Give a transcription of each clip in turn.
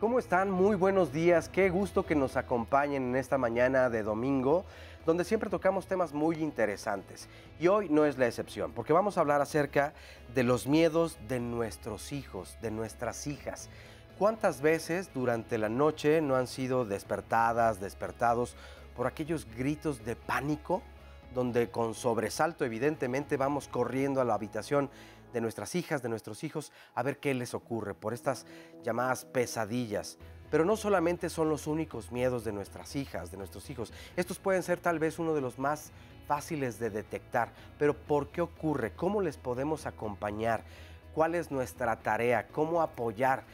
¿Cómo están? Muy buenos días. Qué gusto que nos acompañen en esta mañana de domingo, donde siempre tocamos temas muy interesantes. Y hoy no es la excepción, porque vamos a hablar acerca de los miedos de nuestros hijos, de nuestras hijas. ¿Cuántas veces durante la noche no han sido despertados por aquellos gritos de pánico, donde con sobresalto evidentemente vamos corriendo a la habitación de nuestras hijas, de nuestros hijos, a ver qué les ocurre por estas llamadas pesadillas? Pero no solamente son los únicos miedos de nuestras hijas, de nuestros hijos. Estos pueden ser tal vez uno de los más fáciles de detectar. Pero ¿por qué ocurre? ¿Cómo les podemos acompañar? ¿Cuál es nuestra tarea? ¿Cómo apoyar?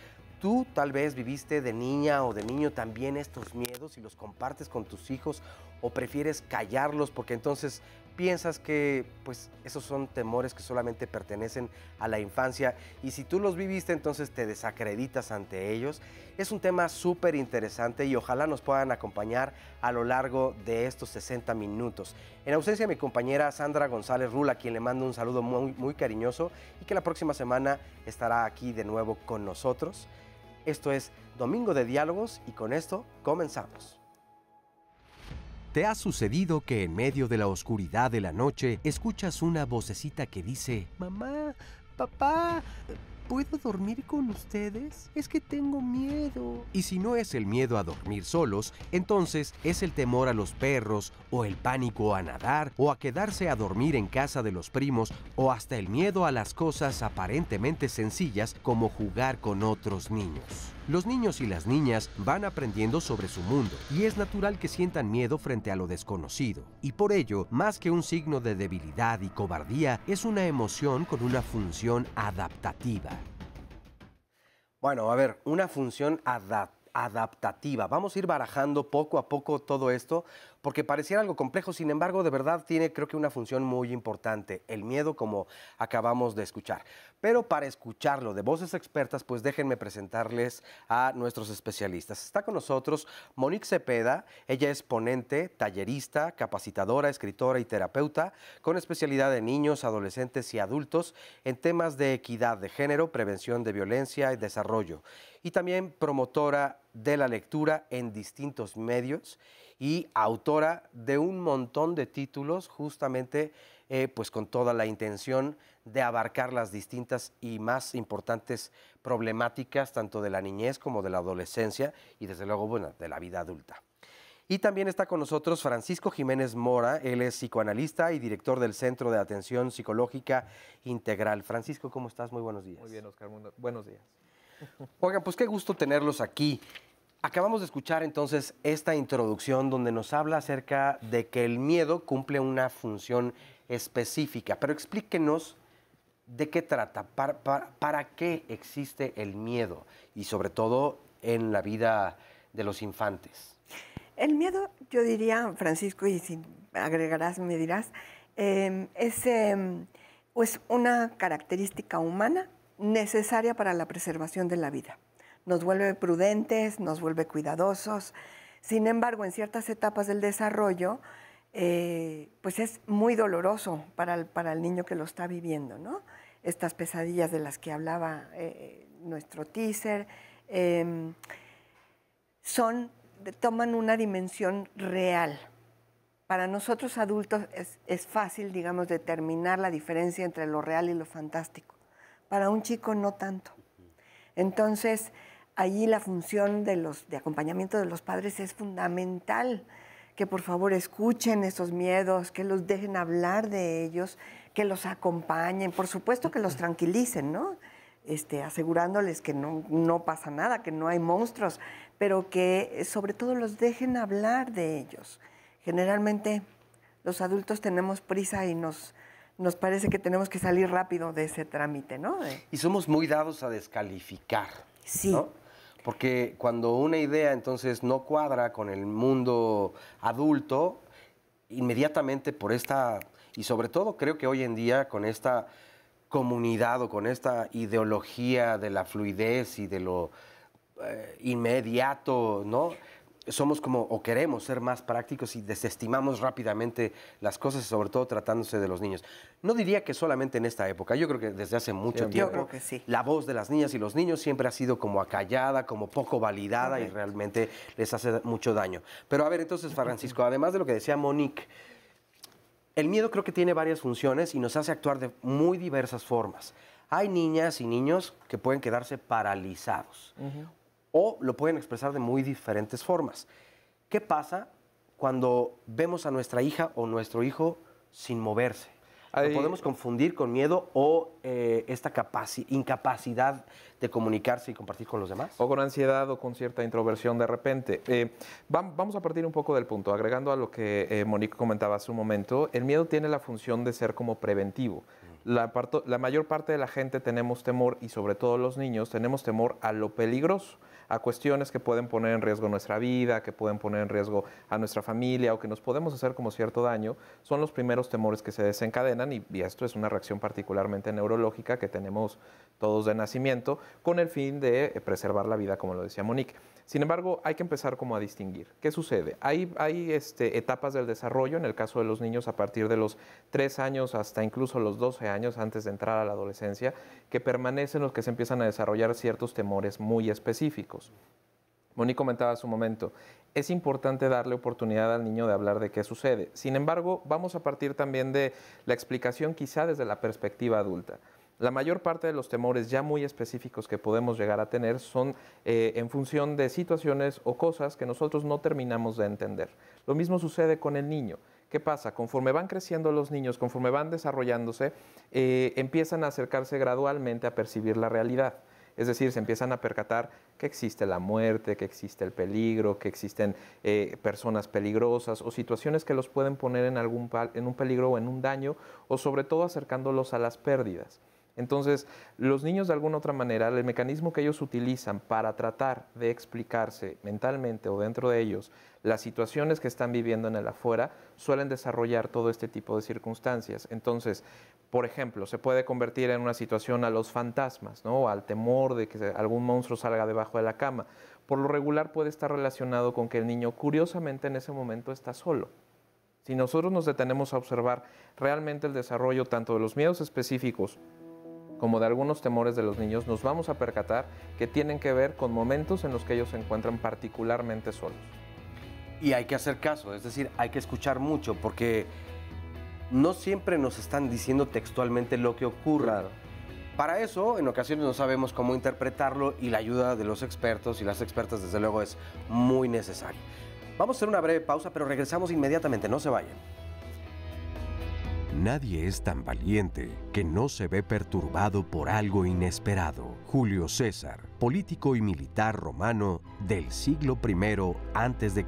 Tú tal vez viviste de niña o de niño también estos miedos y los compartes con tus hijos, o prefieres callarlos porque entonces piensas que pues esos son temores que solamente pertenecen a la infancia, y si tú los viviste entonces te desacreditas ante ellos. Es un tema súper interesante y ojalá nos puedan acompañar a lo largo de estos 60 minutos. En ausencia de mi compañera Sandra González Rula, a quien le mando un saludo muy cariñoso y que la próxima semana estará aquí de nuevo con nosotros. Esto es Domingo de Diálogos y con esto comenzamos. ¿Te ha sucedido que en medio de la oscuridad de la noche escuchas una vocecita que dice: mamá, papá, ¿puedo dormir con ustedes? Es que tengo miedo. Y si no es el miedo a dormir solos, entonces es el temor a los perros, o el pánico a nadar, o a quedarse a dormir en casa de los primos, o hasta el miedo a las cosas aparentemente sencillas como jugar con otros niños. Los niños y las niñas van aprendiendo sobre su mundo y es natural que sientan miedo frente a lo desconocido. Y por ello, más que un signo de debilidad y cobardía, es una emoción con una función adaptativa. Bueno, a ver, una función adaptativa. Vamos a ir barajando poco a poco todo esto, porque pareciera algo complejo, sin embargo, de verdad tiene, creo que, una función muy importante, el miedo, como acabamos de escuchar. Pero para escucharlo de voces expertas, pues déjenme presentarles a nuestros especialistas. Está con nosotros Monique Cepeda. Ella es ponente, tallerista, capacitadora, escritora y terapeuta, con especialidad en niños, adolescentes y adultos en temas de equidad de género, prevención de violencia y desarrollo. Y también promotora de la lectura en distintos medios y autora de un montón de títulos, justamente pues con toda la intención de abarcar las distintas y más importantes problemáticas tanto de la niñez como de la adolescencia y desde luego, bueno, de la vida adulta. Y también está con nosotros Francisco Jiménez Mora. Él es psicoanalista y director del Centro de Atención Psicológica Integral. Francisco, ¿cómo estás? Muy buenos días. Muy bien, Oscar, buenos días. Oigan, pues qué gusto tenerlos aquí. Acabamos de escuchar entonces esta introducción donde nos habla acerca de que el miedo cumple una función específica, pero explíquenos de qué trata, para qué existe el miedo y sobre todo en la vida de los infantes. El miedo, yo diría, Francisco, y si agregarás, me dirás, pues una característica humana necesaria para la preservación de la vida. Nos vuelve prudentes, nos vuelve cuidadosos. Sin embargo, en ciertas etapas del desarrollo, pues es muy doloroso para el niño que lo está viviendo, ¿no? Estas pesadillas de las que hablaba nuestro teaser toman una dimensión real. Para nosotros adultos es fácil, digamos, determinar la diferencia entre lo real y lo fantástico. Para un chico no tanto. Entonces, allí la función de acompañamiento de los padres es fundamental, que por favor escuchen esos miedos, que los dejen hablar de ellos, que los acompañen, por supuesto que los tranquilicen, ¿no? Asegurándoles que no pasa nada, que no hay monstruos, pero que sobre todo los dejen hablar de ellos. Generalmente los adultos tenemos prisa y nos parece que tenemos que salir rápido de ese trámite, ¿no? Y somos muy dados a descalificar, sí, ¿no? Porque cuando una idea entonces no cuadra con el mundo adulto, inmediatamente por esta, y sobre todo creo que hoy en día con esta comunidad o con esta ideología de la fluidez y de lo inmediato, ¿no? somos como, o queremos ser más prácticos y desestimamos rápidamente las cosas, sobre todo tratándose de los niños. No diría que solamente en esta época, yo creo que desde hace mucho tiempo, yo creo que sí. la voz de las niñas y los niños siempre ha sido como acallada, como poco validada. Correcto. Y realmente les hace mucho daño. Pero a ver, entonces, Francisco, además de lo que decía Monique, el miedo creo que tiene varias funciones y nos hace actuar de muy diversas formas. Hay niñas y niños que pueden quedarse paralizados. O lo pueden expresar de muy diferentes formas. ¿Qué pasa cuando vemos a nuestra hija o nuestro hijo sin moverse? ¿Lo podemos confundir con miedo o esta incapacidad de comunicarse y compartir con los demás? O con ansiedad o con cierta introversión de repente. Vamos a partir un poco del punto, agregando a lo que Monique comentaba hace un momento. El miedo tiene la función de ser como preventivo. La mayor parte de la gente tenemos temor, y sobre todo los niños, tenemos temor a lo peligroso, a cuestiones que pueden poner en riesgo nuestra vida, que pueden poner en riesgo a nuestra familia o que nos podemos hacer como cierto daño. Son los primeros temores que se desencadenan y esto es una reacción particularmente neurológica que tenemos todos de nacimiento con el fin de preservar la vida, como lo decía Monique. Sin embargo, hay que empezar como a distinguir. ¿Qué sucede? Hay etapas del desarrollo, en el caso de los niños a partir de los 3 años hasta incluso los 12 años antes de entrar a la adolescencia, que permanecen los que se empiezan a desarrollar ciertos temores muy específicos. Monique comentaba hace un momento, es importante darle oportunidad al niño de hablar de qué sucede. Sin embargo, vamos a partir también de la explicación quizá desde la perspectiva adulta. La mayor parte de los temores ya muy específicos que podemos llegar a tener son en función de situaciones o cosas que nosotros no terminamos de entender. Lo mismo sucede con el niño. ¿Qué pasa? Conforme van creciendo los niños, conforme van desarrollándose, empiezan a acercarse gradualmente a percibir la realidad. Es decir, se empiezan a percatar que existe la muerte, que existe el peligro, que existen personas peligrosas o situaciones que los pueden poner en un peligro o en un daño, o sobre todo acercándolos a las pérdidas. Entonces, los niños de alguna otra manera, el mecanismo que ellos utilizan para tratar de explicarse mentalmente o dentro de ellos las situaciones que están viviendo en el afuera, suelen desarrollar todo este tipo de circunstancias. Entonces, por ejemplo, se puede convertir en una situación a los fantasmas, ¿no? Al temor de que algún monstruo salga debajo de la cama. Por lo regular puede estar relacionado con que el niño, curiosamente, en ese momento está solo. Si nosotros nos detenemos a observar realmente el desarrollo tanto de los miedos específicos como de algunos temores de los niños, nos vamos a percatar que tienen que ver con momentos en los que ellos se encuentran particularmente solos. Y hay que hacer caso, es decir, hay que escuchar mucho, porque no siempre nos están diciendo textualmente lo que ocurre. Claro. Para eso, en ocasiones no sabemos cómo interpretarlo y la ayuda de los expertos y las expertas, desde luego, es muy necesaria. Vamos a hacer una breve pausa, pero regresamos inmediatamente, no se vayan. Nadie es tan valiente que no se ve perturbado por algo inesperado. Julio César, político y militar romano del siglo I a.C.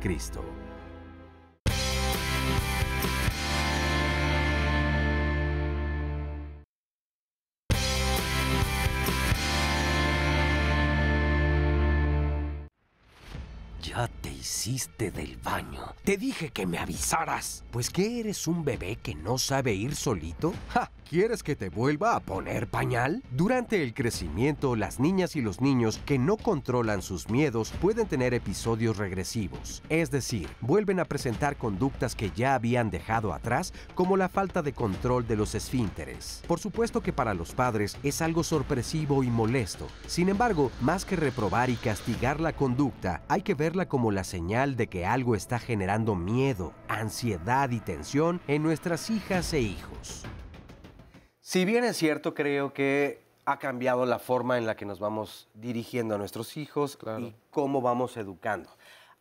Ya te hiciste del baño. Te dije que me avisaras. ¿Pues qué, eres un bebé que no sabe ir solito? ¡Ja! ¿Quieres que te vuelva a poner pañal? Durante el crecimiento, las niñas y los niños que no controlan sus miedos pueden tener episodios regresivos. Es decir, vuelven a presentar conductas que ya habían dejado atrás, como la falta de control de los esfínteres. Por supuesto que para los padres es algo sorpresivo y molesto. Sin embargo, más que reprobar y castigar la conducta, hay que verla como la señal de que algo está generando miedo, ansiedad y tensión en nuestras hijas e hijos. Si bien es cierto, creo que ha cambiado la forma en la que nos vamos dirigiendo a nuestros hijos, claro, y cómo vamos educando.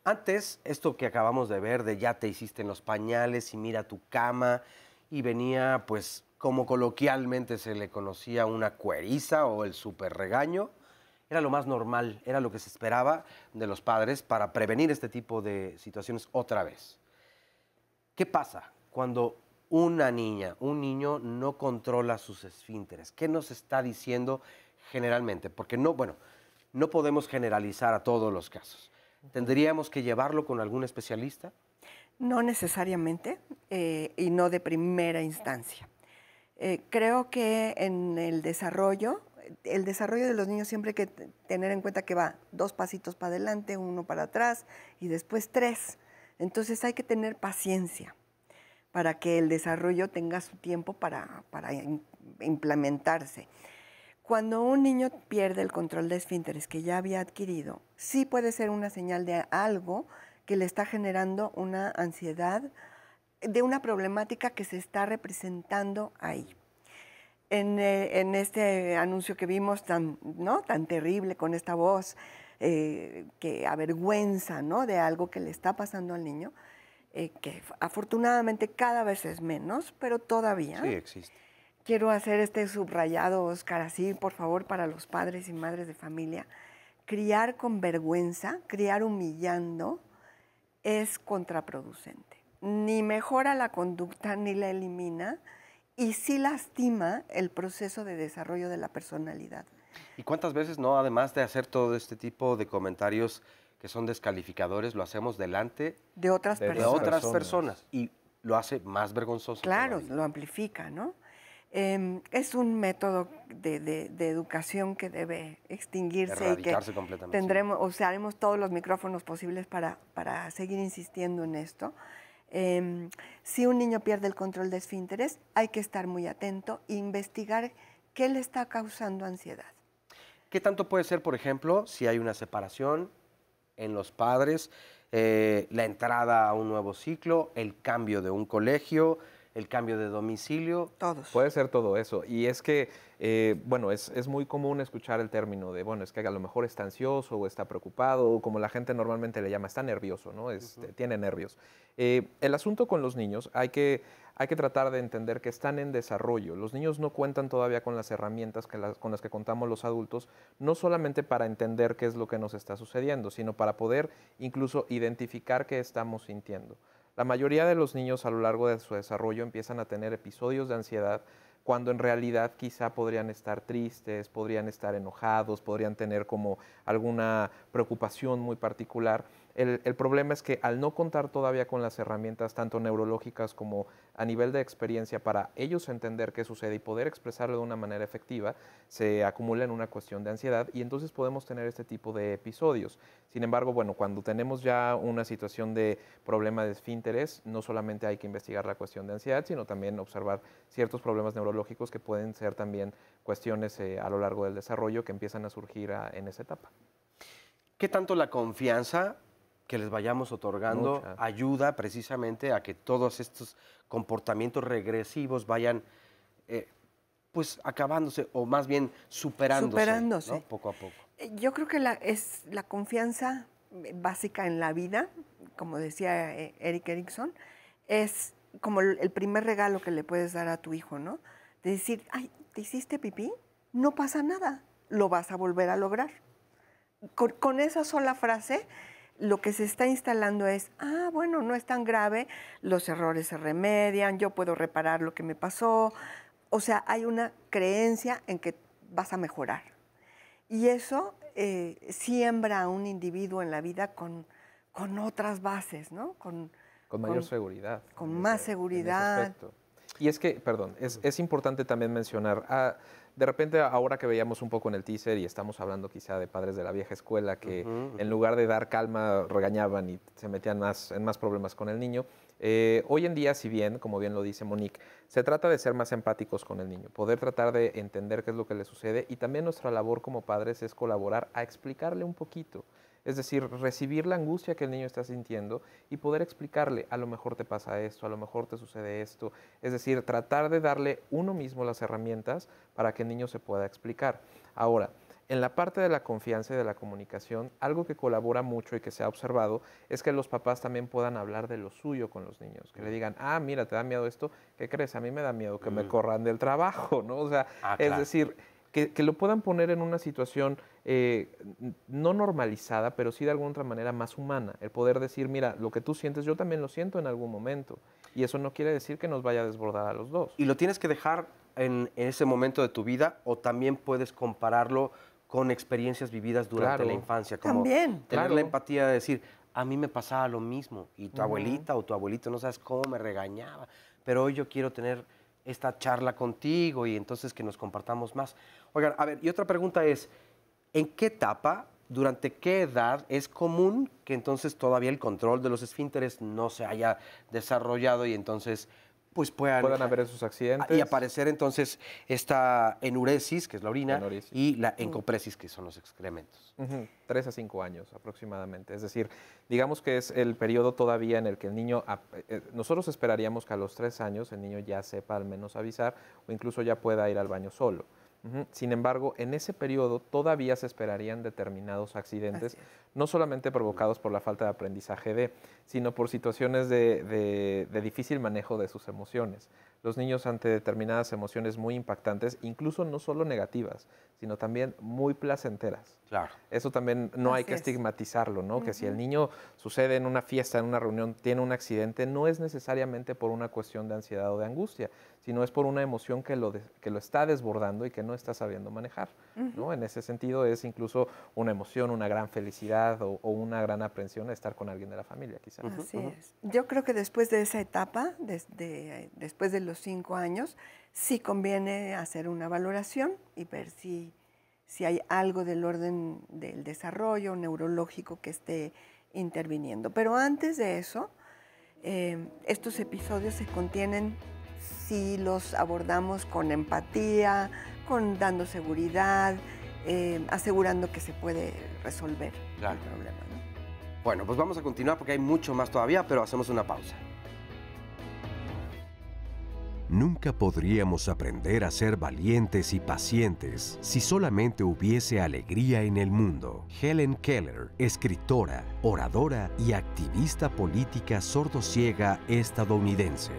Antes, esto que acabamos de ver de ya te hiciste en los pañales y mira tu cama, y venía, pues, como coloquialmente se le conocía, una cueriza o el súper regaño, era lo más normal, era lo que se esperaba de los padres para prevenir este tipo de situaciones otra vez. ¿Qué pasa cuando una niña, un niño no controla sus esfínteres? ¿Qué nos está diciendo generalmente? Porque no podemos generalizar a todos los casos. ¿Tendríamos que llevarlo con algún especialista? No necesariamente y no de primera instancia. Creo que en el desarrollo el desarrollo de los niños siempre hay que tener en cuenta que va 2 pasitos para adelante, 1 para atrás y después 3. Entonces hay que tener paciencia para que el desarrollo tenga su tiempo para implementarse. Cuando un niño pierde el control de esfínteres que ya había adquirido, sí puede ser una señal de algo que le está generando una ansiedad, de una problemática que se está representando ahí. En este anuncio que vimos tan terrible, con esta voz que avergüenza, ¿no?, de algo que le está pasando al niño, que afortunadamente cada vez es menos, pero todavía. Sí, existe. Quiero hacer este subrayado, Oscar, así, por favor, para los padres y madres de familia. Criar con vergüenza, criar humillando, es contraproducente. Ni mejora la conducta, ni la elimina, y sí lastima el proceso de desarrollo de la personalidad. ¿Y cuántas veces, no, además de hacer todo este tipo de comentarios que son descalificadores, lo hacemos delante De otras de personas. otras personas? Y lo hace más vergonzoso. Claro, todavía. lo amplifica, ¿no? Es un método de educación que debe extinguirse y que Erradicarse completamente. tendremos, o sea, haremos todos los micrófonos posibles para seguir insistiendo en esto. Si un niño pierde el control de esfínteres, hay que estar muy atento e investigar qué le está causando ansiedad. ¿Qué tanto puede ser, por ejemplo, si hay una separación en los padres, la entrada a un nuevo ciclo, el cambio de un colegio, el cambio de domicilio? Todos. Puede ser todo eso. Y es que, bueno, es muy común escuchar el término de, bueno, es que a lo mejor está ansioso o está preocupado, o como la gente normalmente le llama, está nervioso, ¿no? Tiene nervios. El asunto con los niños, hay que tratar de entender que están en desarrollo. Los niños no cuentan todavía con las herramientas con las que contamos los adultos, no solamente para entender qué es lo que nos está sucediendo, sino para poder incluso identificar qué estamos sintiendo. La mayoría de los niños a lo largo de su desarrollo empiezan a tener episodios de ansiedad cuando en realidad quizá podrían estar tristes, podrían estar enojados, podrían tener como alguna preocupación muy particular. El problema es que al no contar todavía con las herramientas tanto neurológicas como a nivel de experiencia para ellos entender qué sucede y poder expresarlo de una manera efectiva, se acumula en una cuestión de ansiedad y entonces podemos tener este tipo de episodios. Sin embargo, bueno, cuando tenemos ya una situación de problema de esfínteres, no solamente hay que investigar la cuestión de ansiedad, sino también observar ciertos problemas neurológicos que pueden ser también cuestiones a lo largo del desarrollo que empiezan a surgir en esa etapa. ¿Qué tanto la confianza que les vayamos otorgando Mucha. ayuda precisamente a que todos estos comportamientos regresivos vayan pues acabándose o más bien superándose, ¿no? Poco a poco? Yo creo que es la confianza básica en la vida, como decía Erik Erikson, es como el primer regalo que le puedes dar a tu hijo, ¿no? De decir, ay, ¿te hiciste pipí? No pasa nada, lo vas a volver a lograr. Con esa sola frase, lo que se está instalando es, bueno, no es tan grave, los errores se remedian, yo puedo reparar lo que me pasó. O sea, hay una creencia en que vas a mejorar. Y eso siembra a un individuo en la vida con otras bases, ¿no? Con mayor seguridad. Con más seguridad. Y es que, perdón, es importante también mencionar, de repente ahora que veíamos un poco en el teaser y estamos hablando quizá de padres de la vieja escuela que en lugar de dar calma regañaban y se metían en más problemas con el niño, hoy en día, si bien, como bien lo dice Monique, se trata de ser más empáticos con el niño, poder tratar de entender qué es lo que le sucede y también nuestra labor como padres es colaborar a explicarle un poquito. Es decir, recibir la angustia que el niño está sintiendo y poder explicarle, a lo mejor te pasa esto, a lo mejor te sucede esto. Es decir, tratar de darle uno mismo las herramientas para que el niño se pueda explicar. Ahora, en la parte de la confianza y de la comunicación, algo que colabora mucho y que se ha observado es que los papás también puedan hablar de lo suyo con los niños. Que le digan, mira, ¿te da miedo esto? ¿Qué crees? A mí me da miedo que me corran del trabajo, ¿no? O sea, claro. Es decir, que lo puedan poner en una situación no normalizada, pero sí de alguna otra manera más humana. El poder decir, mira, lo que tú sientes, yo también lo siento en algún momento. Y eso no quiere decir que nos vaya a desbordar a los dos. ¿Y lo tienes que dejar en ese momento de tu vida o también puedes compararlo con experiencias vividas durante la infancia? Como también. Tener la empatía de decir, a mí me pasaba lo mismo y tu abuelita o tu abuelito no sabes cómo me regañaba, pero hoy yo quiero tener esta charla contigo y entonces que nos compartamos más. Oigan, a ver, y otra pregunta es, ¿en qué etapa, durante qué edad es común que entonces todavía el control de los esfínteres no se haya desarrollado y entonces pues Puedan haber esos accidentes. y aparecer entonces esta enuresis, que es la orina, Enuresis. y la encopresis, que son los excrementos? 3 a 5 años aproximadamente. Es decir, digamos que es el periodo todavía en el que el niño, nosotros esperaríamos que a los 3 años el niño ya sepa al menos avisar o incluso ya pueda ir al baño solo. Sin embargo, en ese periodo todavía se esperarían determinados accidentes, no solamente provocados por la falta de aprendizaje sino por situaciones de difícil manejo de sus emociones. Los niños ante determinadas emociones muy impactantes, incluso no solo negativas, sino también muy placenteras. Claro. Eso también no hay que estigmatizarlo, ¿no? Que si el niño sucede en una fiesta, en una reunión, tiene un accidente, no es necesariamente por una cuestión de ansiedad o de angustia, sino es por una emoción que lo está desbordando y que no está sabiendo manejar, ¿no? En ese sentido es incluso una emoción, una gran felicidad o una gran aprensión de estar con alguien de la familia, quizás. Así es. Yo creo que después de esa etapa, después de los 5 años, sí conviene hacer una valoración y ver si hay algo del orden del desarrollo neurológico que esté interviniendo. Pero antes de eso, estos episodios se contienen si los abordamos con empatía, dando seguridad, asegurando que se puede resolver el problema, ¿no? Bueno, pues vamos a continuar porque hay mucho más todavía, pero hacemos una pausa. Nunca podríamos aprender a ser valientes y pacientes si solamente hubiese alegría en el mundo. Helen Keller, escritora, oradora y activista política sordociega estadounidense.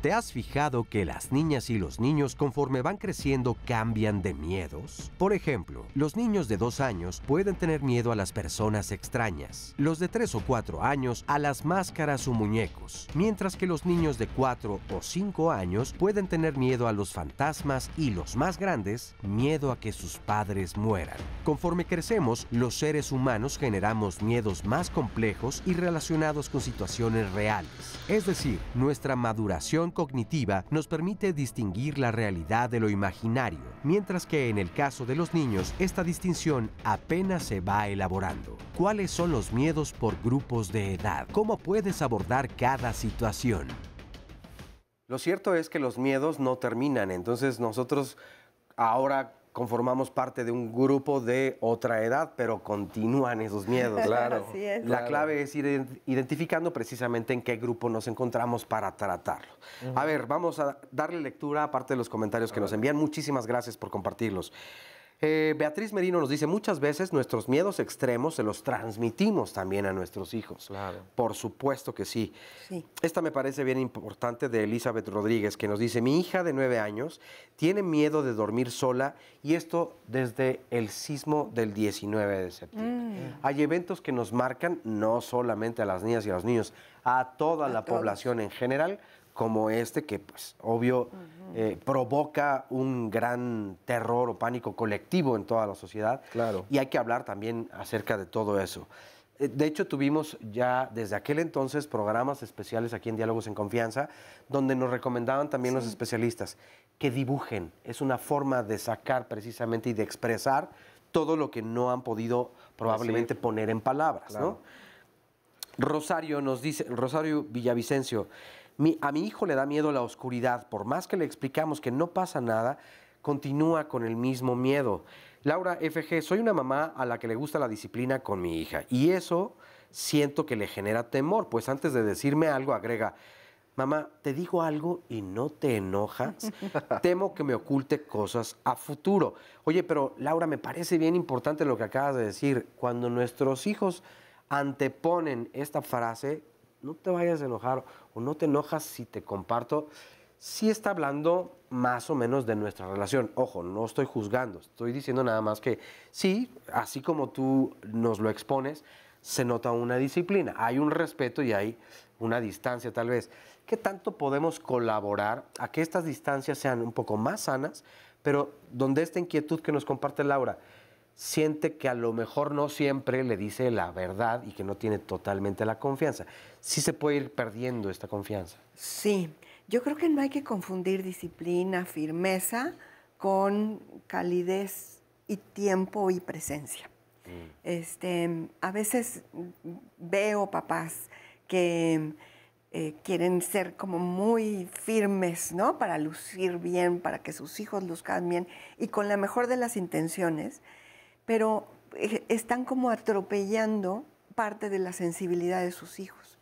¿Te has fijado que las niñas y los niños conforme van creciendo cambian de miedos? Por ejemplo, los niños de 2 años pueden tener miedo a las personas extrañas, los de 3 o 4 años a las máscaras o muñecos, mientras que los niños de 4 o 5 años pueden tener miedo a los fantasmas y los más grandes, miedo a que sus padres mueran. Conforme crecemos, los seres humanos generamos miedos más complejos y relacionados con situaciones reales. Es decir, nuestra maduración cognitiva nos permite distinguir la realidad de lo imaginario, mientras que en el caso de los niños, esta distinción apenas se va elaborando. ¿Cuáles son los miedos por grupos de edad? ¿Cómo puedes abordar cada situación? Lo cierto es que los miedos no terminan, entonces nosotros ahora conformamos parte de un grupo de otra edad, pero continúan esos miedos. Claro. Así es. La clave es ir identificando precisamente en qué grupo nos encontramos para tratarlo. A ver, vamos a darle lectura a parte de los comentarios que nos envían. Muchísimas gracias por compartirlos. Beatriz Merino nos dice, muchas veces nuestros miedos extremos se los transmitimos también a nuestros hijos. Claro. Por supuesto que sí. Sí. Esta me parece bien importante de Elizabeth Rodríguez, que nos dice, mi hija de 9 años tiene miedo de dormir sola y esto desde el sismo del 19 de septiembre. Hay eventos que nos marcan no solamente a las niñas y a los niños, a toda la población en general, como este que, pues, obvio, provoca un gran terror o pánico colectivo en toda la sociedad. Claro. Y hay que hablar también acerca de todo eso. De hecho, tuvimos ya desde aquel entonces programas especiales aquí en Diálogos en Confianza, donde nos recomendaban también los especialistas que dibujen. Es una forma de sacar precisamente y de expresar todo lo que no han podido probablemente poner en palabras, Claro. ¿no? Rosario nos dice, Rosario Villavicencio, a mi hijo le da miedo la oscuridad. Por más que le explicamos que no pasa nada, continúa con el mismo miedo. Laura FG, soy una mamá a la que le gusta la disciplina con mi hija y eso siento que le genera temor, pues antes de decirme algo agrega, mamá, te digo algo y no te enojas, temo que me oculte cosas a futuro. Oye, pero Laura, me parece bien importante lo que acabas de decir. Cuando nuestros hijos anteponen esta frase, no te vayas a enojar o no te enojas si te comparto, sí está hablando más o menos de nuestra relación. Ojo, no estoy juzgando, estoy diciendo nada más que sí, así como tú nos lo expones, se nota una disciplina, hay un respeto y hay una distancia tal vez. ¿Qué tanto podemos colaborar a que estas distancias sean un poco más sanas, pero donde esta inquietud que nos comparte Laura, siente que a lo mejor no siempre le dice la verdad y que no tiene totalmente la confianza. Sí se puede ir perdiendo esta confianza. Sí, yo creo que no hay que confundir disciplina, firmeza con calidez y tiempo y presencia. A veces veo papás que quieren ser como muy firmes, ¿no? Para lucir bien, para que sus hijos luzcan bien y con la mejor de las intenciones, pero están como atropellando parte de la sensibilidad de sus hijos.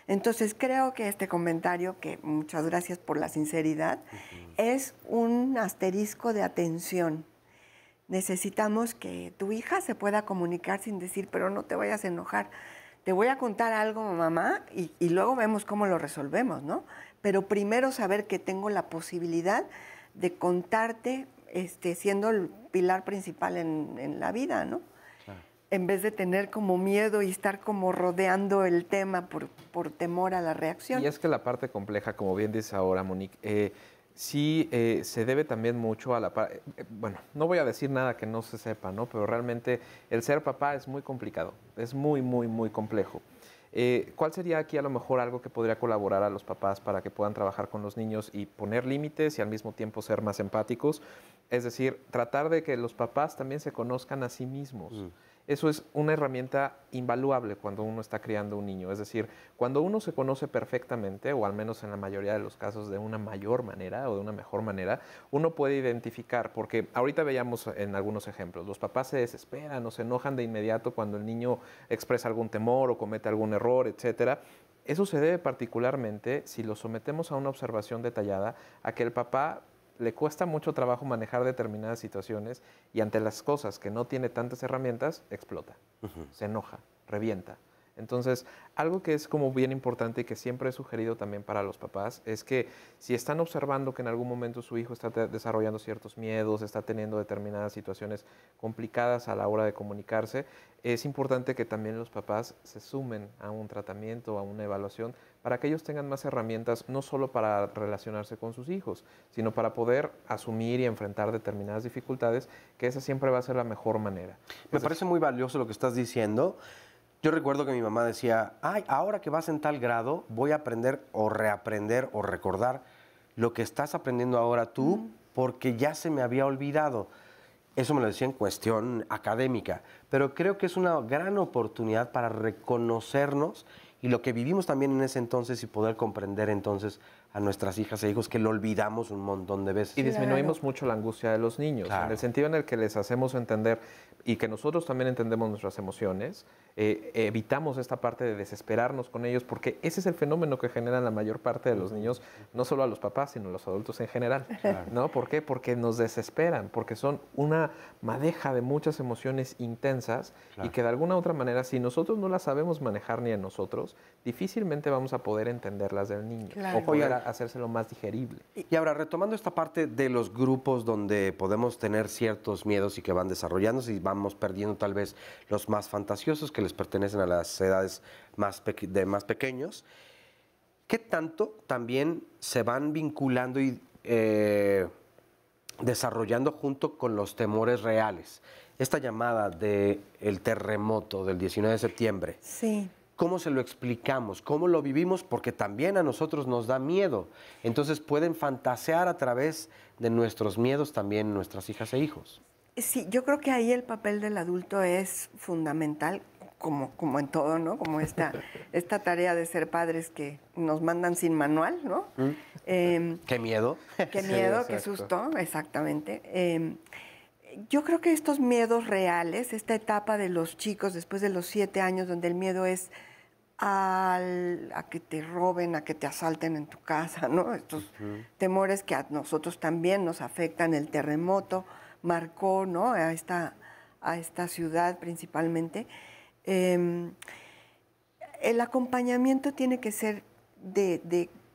Entonces creo que este comentario, que muchas gracias por la sinceridad, es un asterisco de atención. Necesitamos que tu hija se pueda comunicar sin decir, pero no te vayas a enojar. Te voy a contar algo, mamá, y luego vemos cómo lo resolvemos, ¿no? Pero primero saber que tengo la posibilidad de contarte siendo el pilar principal en la vida, ¿no? Claro. En vez de tener como miedo y estar como rodeando el tema por temor a la reacción. Y es que la parte compleja, como bien dice ahora Monique, sí se debe también mucho a la parte... bueno, no voy a decir nada que no se sepa, ¿no? Pero realmente el ser papá es muy complicado, es muy, muy, muy complejo. ¿Cuál sería aquí a lo mejor algo que podría colaborar a los papás para que puedan trabajar con los niños y poner límites y al mismo tiempo ser más empáticos? Es decir, tratar de que los papás también se conozcan a sí mismos. Eso es una herramienta invaluable cuando uno está criando un niño. Es decir, cuando uno se conoce perfectamente, o al menos en la mayoría de los casos de una mayor manera o de una mejor manera, uno puede identificar, porque ahorita veíamos en algunos ejemplos, los papás se desesperan o se enojan de inmediato cuando el niño expresa algún temor o comete algún error, etcétera. Eso se debe particularmente, si lo sometemos a una observación detallada, a que el papá le cuesta mucho trabajo manejar determinadas situaciones y ante las cosas que no tiene tantas herramientas, explota, se enoja, revienta. Entonces, algo que es como bien importante y que siempre he sugerido también para los papás es que si están observando que en algún momento su hijo está desarrollando ciertos miedos, está teniendo determinadas situaciones complicadas a la hora de comunicarse, es importante que también los papás se sumen a un tratamiento, a una evaluación, para que ellos tengan más herramientas, no solo para relacionarse con sus hijos, sino para poder asumir y enfrentar determinadas dificultades, que esa siempre va a ser la mejor manera. Me parece muy valioso lo que estás diciendo. Yo recuerdo que mi mamá decía, ay, ahora que vas en tal grado, voy a aprender o reaprender o recordar lo que estás aprendiendo ahora tú, porque ya se me había olvidado. Eso me lo decía en cuestión académica, pero creo que es una gran oportunidad para reconocernos y lo que vivimos también en ese entonces y poder comprender entonces a nuestras hijas e hijos que lo olvidamos un montón de veces. Y disminuimos mucho la angustia de los niños, en el sentido en el que les hacemos entender y que nosotros también entendemos nuestras emociones, evitamos esta parte de desesperarnos con ellos, porque ese es el fenómeno que generan la mayor parte de los niños, no solo a los papás, sino a los adultos en general. ¿No? ¿Por qué? Porque nos desesperan, porque son una madeja de muchas emociones intensas y que de alguna u otra manera, si nosotros no las sabemos manejar ni a nosotros, difícilmente vamos a poder entenderlas del niño o poder hacérselo más digerible. Y ahora, retomando esta parte de los grupos donde podemos tener ciertos miedos y que van desarrollándose y vamos perdiendo tal vez los más fantasiosos que les pertenecen a las edades más pequeños, ¿qué tanto también se van vinculando y desarrollando junto con los temores reales? Esta llamada del terremoto del 19 de septiembre. Sí. ¿Cómo se lo explicamos? ¿Cómo lo vivimos? Porque también a nosotros nos da miedo. Entonces pueden fantasear a través de nuestros miedos también nuestras hijas e hijos. Sí, yo creo que ahí el papel del adulto es fundamental, como en todo, ¿no? Como esta tarea de ser padres que nos mandan sin manual, ¿no? Qué miedo. Qué miedo, Sí, qué susto, exactamente. Yo creo que estos miedos reales, esta etapa de los chicos después de los 7 años, donde el miedo es a que te roben, a que te asalten en tu casa, ¿no? Estos temores que a nosotros también nos afectan, el terremoto marcó, ¿no? a esta ciudad principalmente. El acompañamiento tiene que ser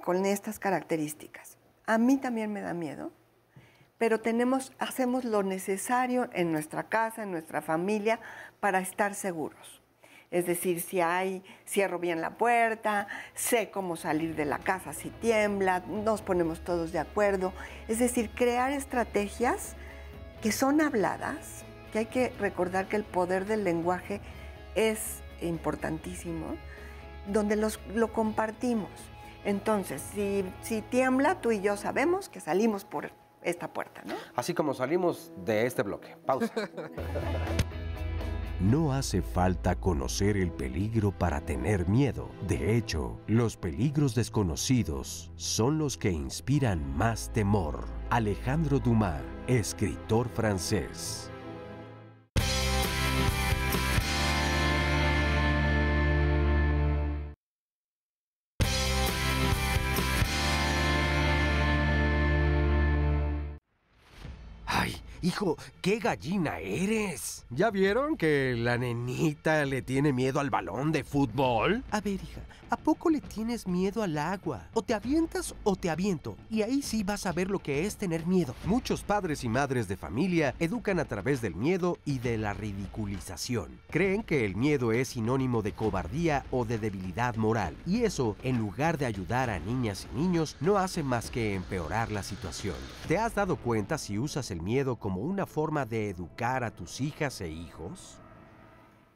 con estas características. A mí también me da miedo, pero hacemos lo necesario en nuestra casa, en nuestra familia, para estar seguros. Es decir, cierro bien la puerta, sé cómo salir de la casa si tiembla, nos ponemos todos de acuerdo. Es decir, crear estrategias que son habladas, que hay que recordar que el poder del lenguaje es importantísimo, donde lo compartimos. Entonces, si tiembla, tú y yo sabemos que salimos por esta puerta, ¿no? Así como salimos de este bloque. Pausa. No hace falta conocer el peligro para tener miedo. De hecho, los peligros desconocidos son los que inspiran más temor. Alejandro Dumas, escritor francés. ¡Ay, hijo, qué gallina eres! ¿Ya vieron que la nenita le tiene miedo al balón de fútbol? A ver, hija, ¿a poco le tienes miedo al agua? O te avientas o te aviento. Y ahí sí vas a ver lo que es tener miedo. Muchos padres y madres de familia educan a través del miedo y de la ridiculización. Creen que el miedo es sinónimo de cobardía o de debilidad moral. Y eso, en lugar de ayudar a niñas y niños, no hace más que empeorar la situación. ¿Te has dado cuenta si usas el miedo como una forma de educar a tus hijas e hijos?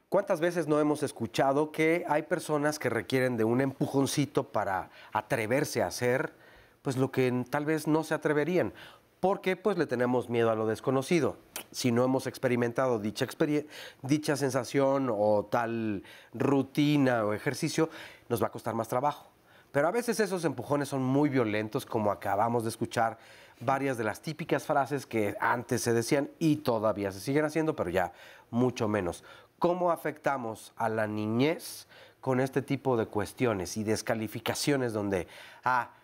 ¿Cuántas veces no hemos escuchado que hay personas que requieren de un empujoncito para atreverse a hacer pues lo que tal vez no se atreverían? Porque pues le tenemos miedo a lo desconocido. Si no hemos experimentado dicha sensación o tal rutina o ejercicio, nos va a costar más trabajo. Pero a veces esos empujones son muy violentos, como acabamos de escuchar varias de las típicas frases que antes se decían y todavía se siguen haciendo, pero ya mucho menos. ¿Cómo afectamos a la niñez con este tipo de cuestiones y descalificaciones donde,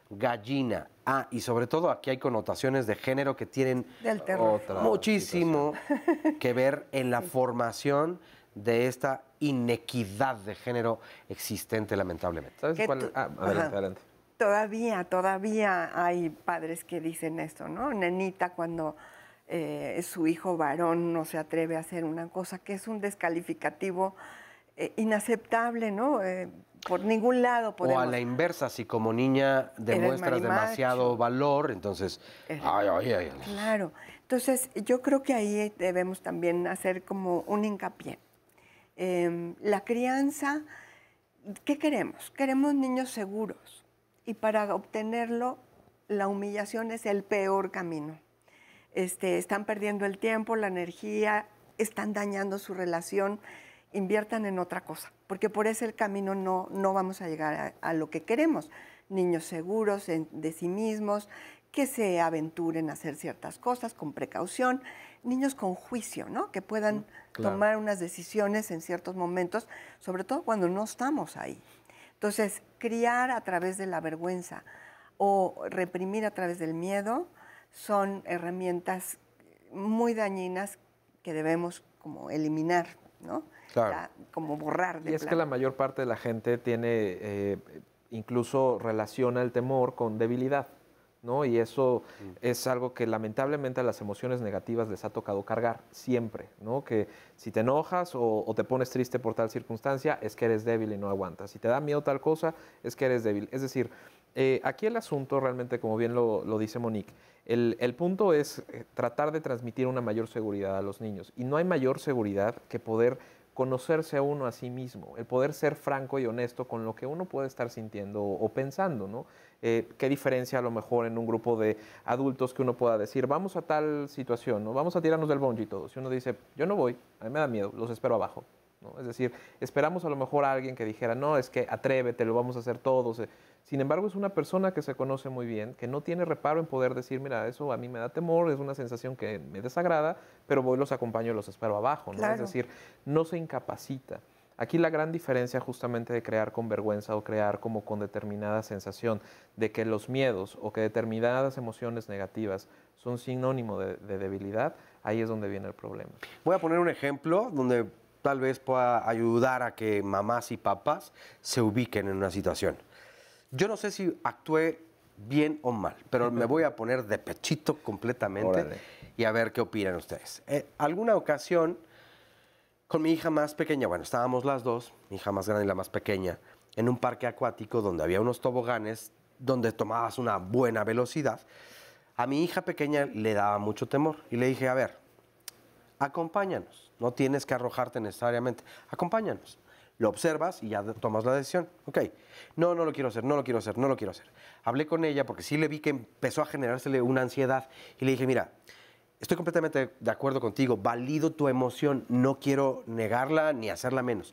gallina, y sobre todo aquí hay connotaciones de género que tienen Del terror. muchísimo que ver en la formación de esta inequidad de género existente, lamentablemente. ¿Sabes cuál? Adelante. Todavía hay padres que dicen esto, ¿no? Nenita, cuando su hijo varón no se atreve a hacer una cosa, que es un descalificativo inaceptable, ¿no? Por ningún lado podemos. O a la inversa, si como niña demuestras demasiado valor, entonces, ay. Claro. Entonces, yo creo que ahí debemos también hacer como un hincapié. La crianza, ¿qué queremos? Queremos niños seguros. Y para obtenerlo, la humillación es el peor camino. Están perdiendo el tiempo, la energía, están dañando su relación. Inviertan en otra cosa, porque por ese camino no vamos a llegar a lo que queremos. Niños seguros de sí mismos, que se aventuren a hacer ciertas cosas con precaución, niños con juicio, ¿no? Que puedan tomar unas decisiones en ciertos momentos, sobre todo cuando no estamos ahí. Entonces, criar a través de la vergüenza o reprimir a través del miedo son herramientas muy dañinas que debemos como eliminar, ¿no? Claro. Como borrar de Y es plano. que la mayor parte de la gente tiene, incluso relaciona el temor con debilidad, ¿no? Y eso es algo que lamentablemente a las emociones negativas les ha tocado cargar siempre, ¿no? Que si te enojas o te pones triste por tal circunstancia, es que eres débil y no aguantas. Si te da miedo tal cosa, es que eres débil. Es decir, aquí el asunto realmente, como bien lo dice Monique, el punto es tratar de transmitir una mayor seguridad a los niños. Y no hay mayor seguridad que poder conocerse a uno a sí mismo, el poder ser franco y honesto con lo que uno puede estar sintiendo o pensando, ¿no? ¿Qué diferencia a lo mejor en un grupo de adultos que uno pueda decir, vamos a tal situación, ¿no? Vamos a tirarnos del bungee todos? Si uno dice, yo no voy, a mí me da miedo, los espero abajo, ¿no? Es decir, esperamos a lo mejor a alguien que dijera, no, es que atrévete, lo vamos a hacer todos. Sin embargo, es una persona que se conoce muy bien, que no tiene reparo en poder decir, mira, eso a mí me da temor, es una sensación que me desagrada, pero voy, los acompaño y los espero abajo, ¿no? Claro. Es decir, no se incapacita. Aquí la gran diferencia justamente de crear con vergüenza o crear como con determinada sensación de que los miedos o que determinadas emociones negativas son sinónimo de debilidad, ahí es donde viene el problema. Voy a poner un ejemplo donde tal vez pueda ayudar a que mamás y papás se ubiquen en una situación. Yo no sé si actué bien o mal, pero me voy a poner de pechito completamente. Órale. Y a ver qué opinan ustedes. Alguna ocasión, con mi hija más pequeña, bueno, estábamos las dos, mi hija más grande y la más pequeña, en un parque acuático donde había unos toboganes donde tomabas una buena velocidad. A mi hija pequeña le daba mucho temor y le dije, a ver, Acompáñanos. No tienes que arrojarte necesariamente. Acompáñanos. Lo observas y ya tomas la decisión. Ok, no lo quiero hacer, no lo quiero hacer, no lo quiero hacer. Hablé con ella porque sí le vi que empezó a generársele una ansiedad y le dije, mira, estoy completamente de acuerdo contigo, valido tu emoción, no quiero negarla ni hacerla menos.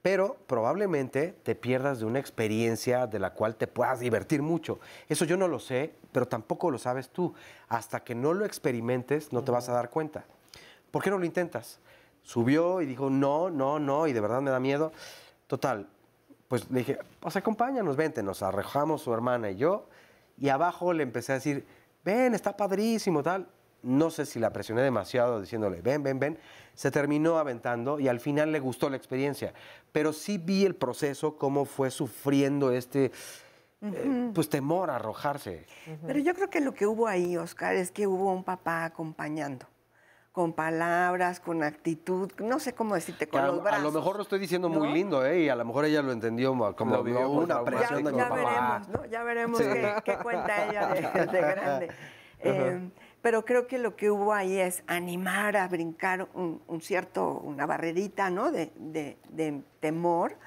Pero probablemente te pierdas de una experiencia de la cual te puedas divertir mucho. Eso yo no lo sé, pero tampoco lo sabes tú. Hasta que no lo experimentes, no te vas a dar cuenta. ¿Por qué no lo intentas? Subió y dijo, no, y de verdad me da miedo. Total, pues le dije, pues acompáñanos, vente. Nos arrojamos su hermana y yo, y abajo le empecé a decir, ven, está padrísimo, tal. No sé si la presioné demasiado diciéndole, ven. Se terminó aventando y al final le gustó la experiencia. Pero sí vi el proceso, cómo fue sufriendo pues temor a arrojarse. Pero yo creo que lo que hubo ahí, Oscar, es que hubo un papá acompañando. Con palabras, con actitud, no sé cómo decirte, con los brazos. A lo mejor lo estoy diciendo muy lindo, y a lo mejor ella lo entendió como una presión de mi papá. Veremos, ¿no? Ya veremos qué cuenta ella de grande. Pero creo que lo que hubo ahí es animar a brincar una barrerita, ¿no? de temor,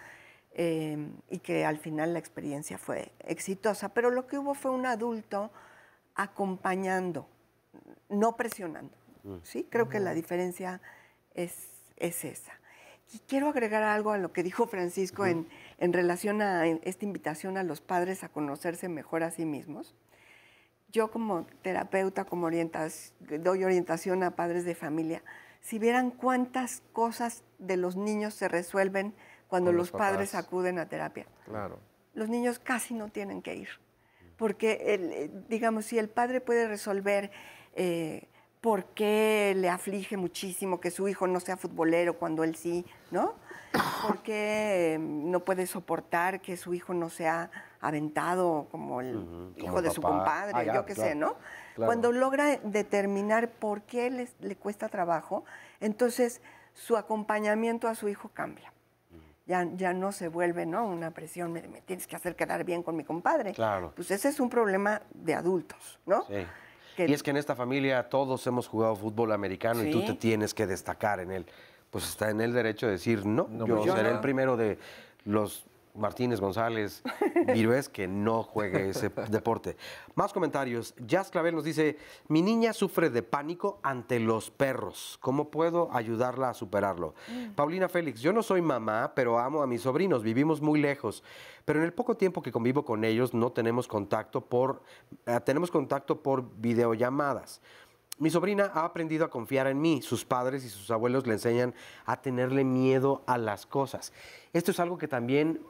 y que al final la experiencia fue exitosa. Pero lo que hubo fue un adulto acompañando, no presionando. Sí, creo que la diferencia es esa. Y quiero agregar algo a lo que dijo Francisco en relación a esta invitación a los padres a conocerse mejor a sí mismos. Yo como terapeuta, doy orientación a padres de familia, si vieran cuántas cosas de los niños se resuelven cuando los padres acuden a terapia. Claro. Los niños casi no tienen que ir, porque, digamos, si el padre puede resolver por qué le aflige muchísimo que su hijo no sea futbolero cuando él sí, ¿no? ¿Por qué no puede soportar que su hijo no sea aventado como el hijo de su compadre, yo qué sé, ¿no? Claro. Cuando logra determinar por qué le cuesta trabajo, entonces su acompañamiento a su hijo cambia. Ya no se vuelve, ¿no?, una presión, me tienes que hacer quedar bien con mi compadre. Claro. Pues ese es un problema de adultos, ¿no? Sí. Y es que en esta familia todos hemos jugado fútbol americano, y tú te tienes que destacar en él. Pues está en el derecho de decir, yo seré el primero de los Martínez, González, Virués, que no juegue ese deporte. Más comentarios. Jazz Clavel nos dice, mi niña sufre de pánico ante los perros. ¿Cómo puedo ayudarla a superarlo? Paulina Félix, yo no soy mamá, pero amo a mis sobrinos. Vivimos muy lejos. Pero en el poco tiempo que convivo con ellos, no tenemos contacto tenemos contacto por videollamadas. Mi sobrina ha aprendido a confiar en mí. Sus padres y sus abuelos le enseñan a tenerle miedo a las cosas. Esto es algo que también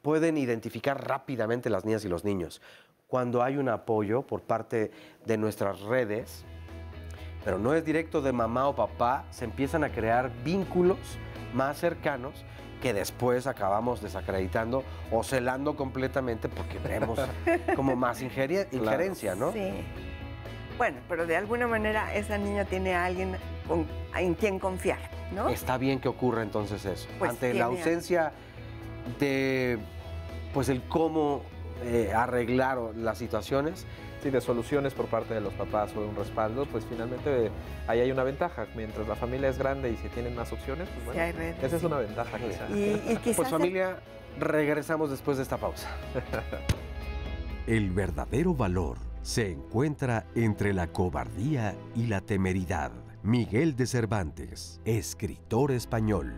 pueden identificar rápidamente las niñas y los niños. Cuando hay un apoyo por parte de nuestras redes, pero no es directo de mamá o papá, se empiezan a crear vínculos más cercanos que después acabamos desacreditando o celando completamente porque vemos como más injerencia, ¿no? Sí. Bueno, pero de alguna manera esa niña tiene a alguien en quien confiar, ¿no? Está bien que ocurra entonces eso. Pues ante la ausencia de, pues, el cómo arreglar las situaciones. Sí, de soluciones por parte de los papás o de un respaldo, pues finalmente ahí hay una ventaja. Mientras la familia es grande y se tienen más opciones, pues bueno, sí hay redes, esa es una ventaja quizá. Y quizás pues familia, regresamos después de esta pausa. El verdadero valor se encuentra entre la cobardía y la temeridad. Miguel de Cervantes, escritor español.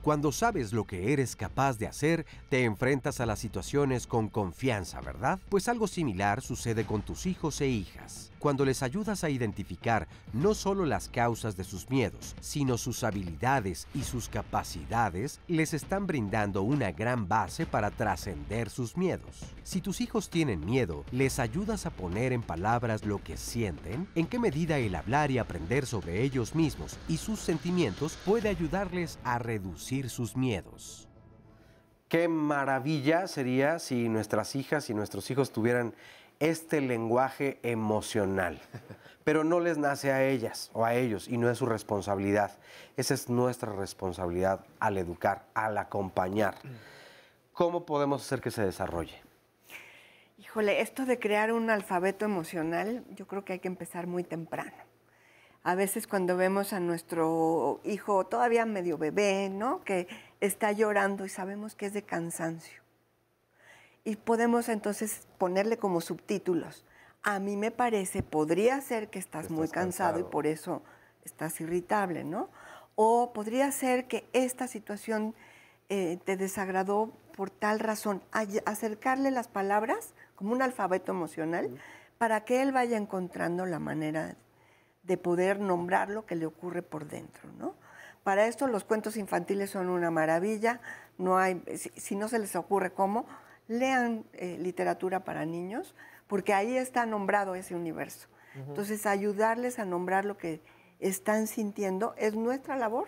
Cuando sabes lo que eres capaz de hacer, te enfrentas a las situaciones con confianza, ¿verdad? Pues algo similar sucede con tus hijos e hijas. Cuando les ayudas a identificar no solo las causas de sus miedos, sino sus habilidades y sus capacidades, les están brindando una gran base para trascender sus miedos. Si tus hijos tienen miedo, ¿les ayudas a poner en palabras lo que sienten? ¿En qué medida el hablar y aprender sobre ellos mismos y sus sentimientos puede ayudarles a reducir sus miedos? Qué maravilla sería si nuestras hijas y nuestros hijos tuvieran este lenguaje emocional, pero no les nace a ellas o a ellos y no es su responsabilidad. Esa es nuestra responsabilidad al educar, al acompañar. ¿Cómo podemos hacer que se desarrolle? Híjole, esto de crear un alfabeto emocional, yo creo que hay que empezar muy temprano. A veces cuando vemos a nuestro hijo todavía medio bebé, ¿no? Que está llorando y sabemos que es de cansancio. Y podemos entonces ponerle como subtítulos. A mí me parece, podría ser que estás muy cansado y por eso estás irritable, ¿no? O podría ser que esta situación te desagradó por tal razón. Acercarle las palabras como un alfabeto emocional para que él vaya encontrando la manera de poder nombrar lo que le ocurre por dentro, ¿no? Para esto los cuentos infantiles son una maravilla. No hay, si no se les ocurre cómo, lean literatura para niños, porque ahí está nombrado ese universo. Entonces, ayudarles a nombrar lo que están sintiendo es nuestra labor,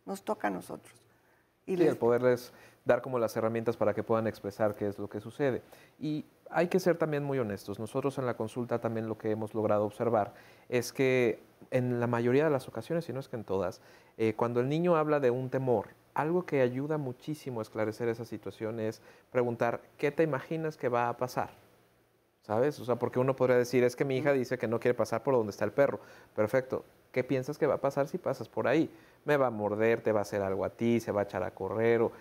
nos toca a nosotros. Y sí, el poderles dar como las herramientas para que puedan expresar qué es lo que sucede. Y hay que ser también muy honestos. Nosotros en la consulta también lo que hemos logrado observar es que en la mayoría de las ocasiones, si no es que en todas, cuando el niño habla de un temor, algo que ayuda muchísimo a esclarecer esa situación es preguntar, ¿qué te imaginas que va a pasar? ¿Sabes? O sea, porque uno podría decir, es que mi hija dice que no quiere pasar por donde está el perro. Perfecto. ¿Qué piensas que va a pasar si pasas por ahí? Me va a morder, te va a hacer algo a ti, se va a echar a correr o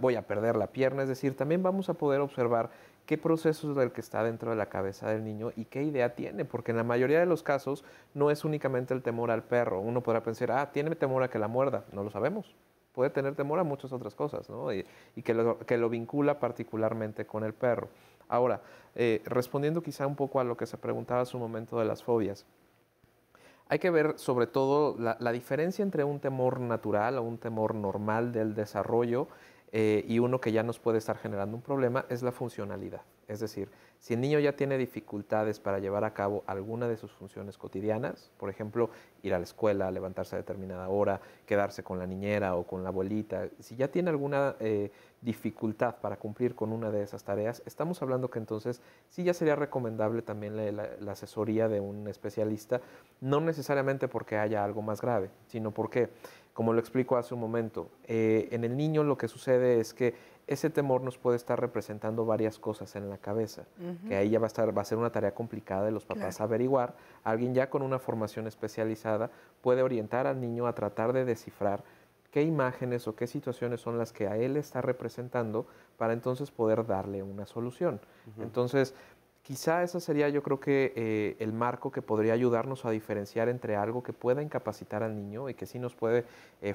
voy a perder la pierna. Es decir, también vamos a poder observar qué proceso es el que está dentro de la cabeza del niño y qué idea tiene, porque en la mayoría de los casos no es únicamente el temor al perro. Uno podrá pensar, tiene temor a que la muerda. No lo sabemos. Puede tener temor a muchas otras cosas, ¿no? Y que lo vincula particularmente con el perro. Ahora, respondiendo quizá un poco a lo que se preguntaba hace un momento de las fobias, hay que ver sobre todo la diferencia entre un temor natural o un temor normal del desarrollo y uno que ya nos puede estar generando un problema es la funcionalidad. Es decir, si el niño ya tiene dificultades para llevar a cabo alguna de sus funciones cotidianas, por ejemplo, ir a la escuela, levantarse a determinada hora, quedarse con la niñera o con la abuelita, si ya tiene alguna dificultad para cumplir con una de esas tareas, estamos hablando que entonces sí ya sería recomendable también la asesoría de un especialista, no necesariamente porque haya algo más grave, sino porque, como lo explico hace un momento, en el niño lo que sucede es que ese temor nos puede estar representando varias cosas en la cabeza, que ahí ya va a ser una tarea complicada de los papás averiguar. Alguien ya con una formación especializada puede orientar al niño a tratar de descifrar qué imágenes o qué situaciones son las que a él está representando para entonces poder darle una solución. Entonces, quizá ese sería, yo creo que el marco que podría ayudarnos a diferenciar entre algo que pueda incapacitar al niño y que sí nos puede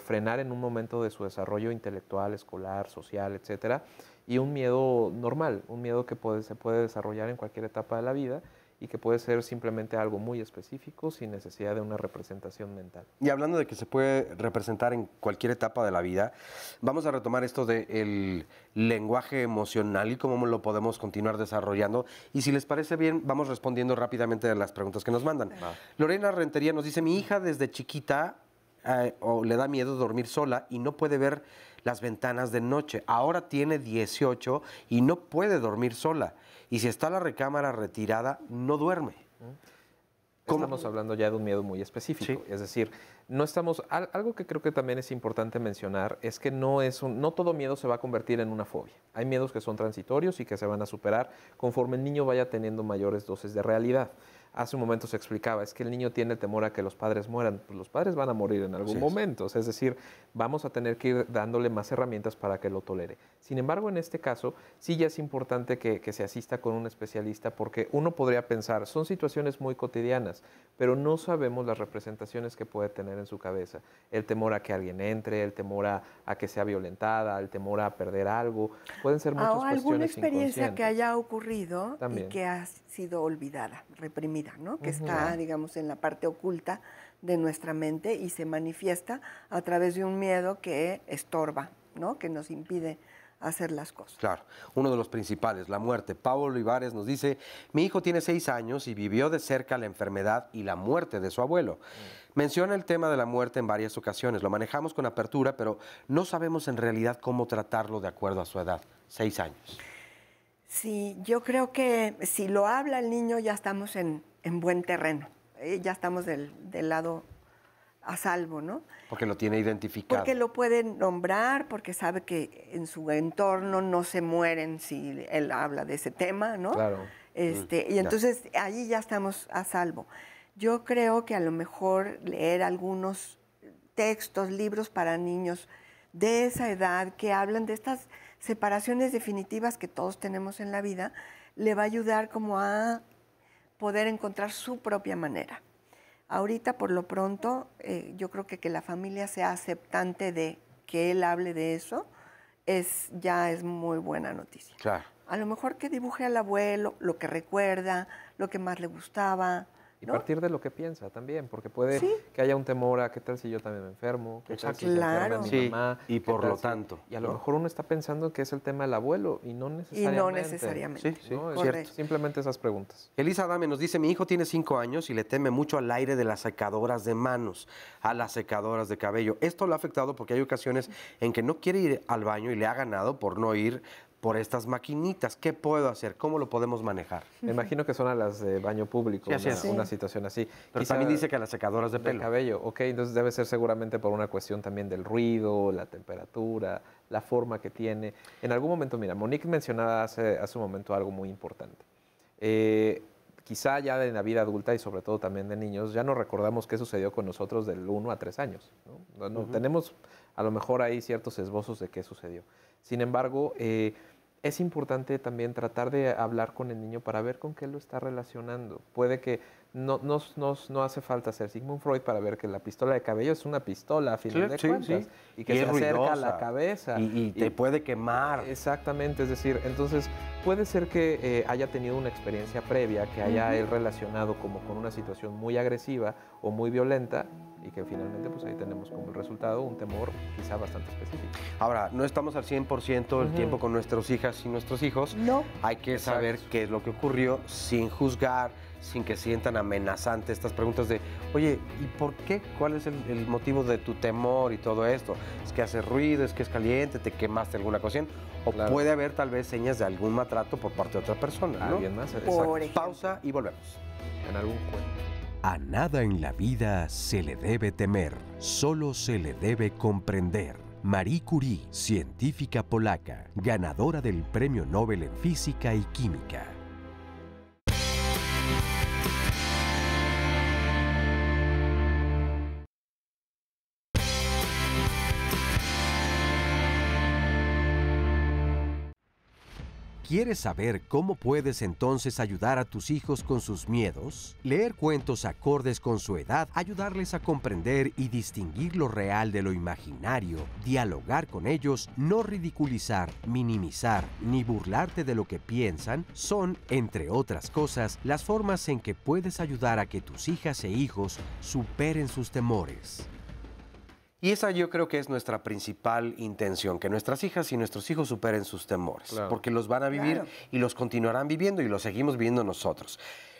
frenar en un momento de su desarrollo intelectual, escolar, social, etcétera, y un miedo normal, un miedo que se puede desarrollar en cualquier etapa de la vida y que puede ser simplemente algo muy específico sin necesidad de una representación mental. Y hablando de que se puede representar en cualquier etapa de la vida, vamos a retomar esto del lenguaje emocional y cómo lo podemos continuar desarrollando. Y si les parece bien, vamos respondiendo rápidamente a las preguntas que nos mandan. Lorena Rentería nos dice, mi hija desde chiquita le da miedo dormir sola y no puede ver las ventanas de noche. Ahora tiene 18 y no puede dormir sola. Y si está la recámara retirada, no duerme. Estamos hablando ya de un miedo muy específico. Sí. Es decir, no estamos. Algo que creo que también es importante mencionar es que no todo miedo se va a convertir en una fobia. Hay miedos que son transitorios y que se van a superar conforme el niño vaya teniendo mayores dosis de realidad. Hace un momento se explicaba, es que el niño tiene temor a que los padres mueran. Pues los padres van a morir en algún momento. Es decir, vamos a tener que ir dándole más herramientas para que lo tolere. Sin embargo, en este caso, sí ya es importante que se asista con un especialista porque uno podría pensar, son situaciones muy cotidianas, pero no sabemos las representaciones que puede tener en su cabeza. El temor a que alguien entre, el temor a que sea violentada, el temor a perder algo. Pueden ser muchas cuestiones alguna experiencia inconscientes. que haya ocurrido También. Y que ha sido olvidada, reprimida, ¿no? Que está, digamos, en la parte oculta de nuestra mente y se manifiesta a través de un miedo que estorba, ¿no? Que nos impide hacer las cosas. Claro, uno de los principales, la muerte. Pablo Olivares nos dice, mi hijo tiene 6 años y vivió de cerca la enfermedad y la muerte de su abuelo. Menciona el tema de la muerte en varias ocasiones, lo manejamos con apertura, pero no sabemos en realidad cómo tratarlo de acuerdo a su edad, 6 años. Sí, yo creo que si lo habla el niño ya estamos en buen terreno, ya estamos del lado a salvo, ¿no? Porque lo tiene identificado. Porque lo puede nombrar, porque sabe que en su entorno no se mueren si él habla de ese tema, ¿no? Claro. Y entonces allí ya estamos a salvo. Yo creo que a lo mejor leer algunos textos, libros para niños de esa edad que hablan de estas separaciones definitivas que todos tenemos en la vida, le va a ayudar como a poder encontrar su propia manera. Ahorita, por lo pronto, yo creo que la familia sea aceptante de que él hable de eso, ya es muy buena noticia. Claro. A lo mejor que dibuje al abuelo lo que recuerda, lo que más le gustaba. Y ¿no? partir de lo que piensa también, porque puede Sí. que haya un temor a qué tal si yo también me enfermo, qué tal si se Claro. enferma mi Sí, mamá. y qué por tal lo si- tanto, Y a lo ¿no? mejor uno está pensando que es el tema del abuelo y no necesariamente. Sí, ¿no? correcto. Simplemente esas preguntas. Elisa Adame nos dice, mi hijo tiene 5 años y le teme mucho al aire de las secadoras de manos, a las secadoras de cabello. Esto lo ha afectado porque hay ocasiones en que no quiere ir al baño y le ha ganado por no ir por estas maquinitas. ¿Qué puedo hacer? ¿Cómo lo podemos manejar? Me imagino que son a las de baño público, Sí, así es. una situación así. Pero Quizá también dice que a las secadoras de de pelo. cabello, ok, entonces debe ser seguramente por una cuestión también del ruido, la temperatura, la forma que tiene. En algún momento, mira, Monique mencionaba hace un momento algo muy importante. Quizá ya de la vida adulta y sobre todo también de niños, ya no recordamos qué sucedió con nosotros del 1 a 3 años. ¿No? Tenemos a lo mejor ahí ciertos esbozos de qué sucedió. Sin embargo, es importante también tratar de hablar con el niño para ver con qué lo está relacionando. Puede que no hace falta ser Sigmund Freud para ver que la pistola de cabello es una pistola a final de cuentas y que Y se es acerca a ruidosa. la cabeza. Y te puede quemar. Exactamente, es decir, entonces puede ser que haya tenido una experiencia previa, que haya él relacionado como con una situación muy agresiva o muy violenta y que finalmente pues ahí tenemos como el resultado un temor quizá bastante específico. Ahora, no estamos al 100% el tiempo con nuestras hijas y nuestros hijos. No. Hay que Exacto. saber qué es lo que ocurrió sin juzgar, sin que sientan amenazantes estas preguntas de, oye, ¿y por qué? ¿Cuál es el motivo de tu temor y todo esto? ¿Es que hace ruido? ¿Es que es caliente? ¿Te quemaste alguna ocasión? O Claro. puede haber tal vez señas de algún maltrato por parte de otra persona, ¿no? Alguien más, Por exacto, ejemplo. Pausa y volvemos. en algún cuento. A nada en la vida se le debe temer, solo se le debe comprender. Marie Curie, científica polaca, ganadora del Premio Nobel en Física y Química. ¿Quieres saber cómo puedes entonces ayudar a tus hijos con sus miedos? Leer cuentos acordes con su edad, ayudarles a comprender y distinguir lo real de lo imaginario, dialogar con ellos, no ridiculizar, minimizar ni burlarte de lo que piensan, son, entre otras cosas, las formas en que puedes ayudar a que tus hijas e hijos superen sus temores. Y esa yo creo que es nuestra principal intención, que nuestras hijas y nuestros hijos superen sus temores, Claro. porque los van a vivir Claro. y los continuarán viviendo y los seguimos viviendo nosotros.